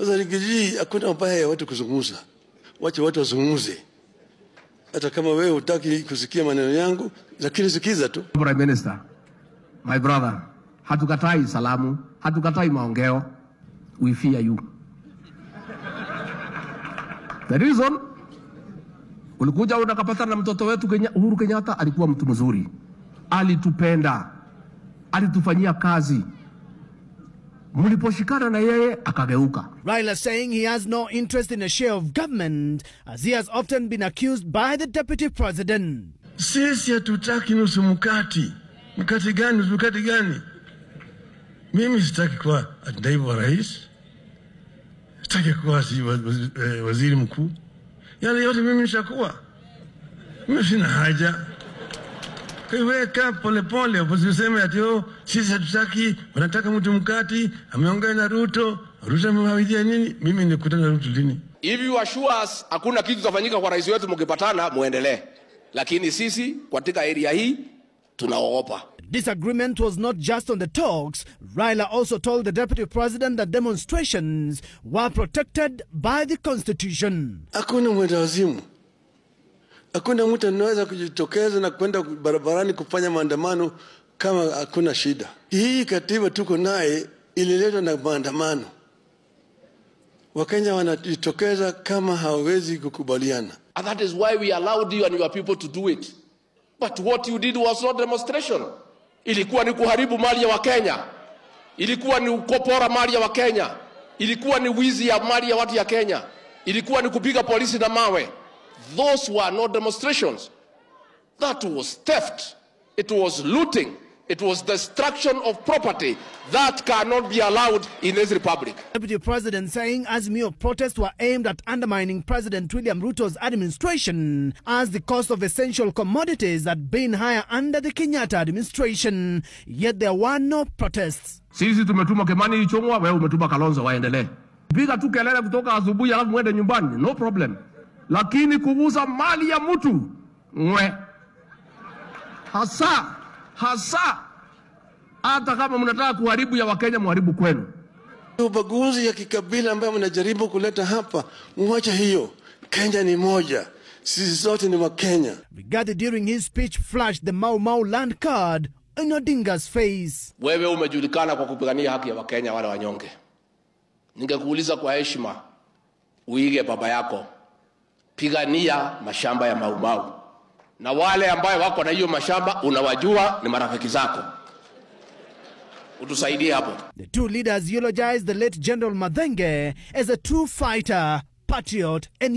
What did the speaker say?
Sasa Rigiji hakuna ubaya ya watu kuzungumza. Wacha watu wazungumze. Hata kama wewe hutaki kusikia maneno yangu, lakini sikiza tu. Prime Minister, my brother, hatukatai salamu, hatukatai maongeo. We fear you. The reason, ulikuja unakapata na mtoto wetu Uhuru Kenyatta alikuwa mtu mzuri. Alitupenda. Alitufanyia kazi. Muliposhikana na yeye akageuka. Raila saying he has no interest in a share of government as he has often been accused by the deputy president. Sisi hatutaki nusu mkati. Mkati gani, nusu mkati gani? Mimi sitaki kuwa naibu wa rais. Sitaki kuwa waziri mkuu. Yale yote mimi nishakuwa. Mimi sina haja. Weka pole pole, usiseme ati sisi hatutaki, wanataka mtu mkati, ameongea na Ruto, Ruto amemwambia nini? Mimi nikutana na Ruto lini? If you assure us hakuna kitu kitafanyika kwa rais wetu mkipatana, muendelee. Lakini sisi katika area hii tunaogopa. Disagreement was not just on the talks. Raila also told the deputy president that demonstrations were protected by the constitution. Hakuna mwenda wazimu. Hakuna mtu anaweza kujitokeza na kwenda barabarani kufanya maandamano kama hakuna shida. Hii katiba tuko naye ililetwa na maandamano. Wakenya wanajitokeza kama hawezi kukubaliana. And that is why we allowed you and your people to do it. But what you did was not demonstration. Ilikuwa ni kuharibu mali ya Wakenya. Ilikuwa ni kupora mali ya Wakenya. Ilikuwa ni wizi ya mali ya watu ya Kenya. Ilikuwa ni kupiga polisi na mawe. Those were not demonstrations. That was theft. It was looting. It was destruction of property. That cannot be allowed in this republic. Deputy President saying Azimio protests were aimed at undermining President William Ruto's administration as the cost of essential commodities had been higher under the Kenyatta administration. Yet there were no protests. Sisi tumetuma Kimani Ichung'wa, wewe umetuma Kalonzo waendelee. Piga tu kelele kutoka asubuhi alafu mwende nyumbani, no problem. Lakini kuguza mali ya mtu, mwe. Hasa, hata kama mnataka kuharibu ya Wakenya, muharibu kwenu. Ubaguzi ya kikabila ambayo mnajaribu kuleta hapa, mwacha hiyo. Kenya ni moja. Sisi zote ni Wakenya. Rigathi during his speech flashed the Mau Mau land card in Odinga's face. Wewe umejulikana kwa kupigania haki ya Wakenya wale wanyonge. Ningekuuliza kwa heshima, uige baba yako. Pigania mashamba ya Mau Mau. Na wale ambao wako na hiyo mashamba unawajua ni marafiki zako. Utusaidie hapo. The two leaders eulogized the late General Mathenge as a true fighter, patriot and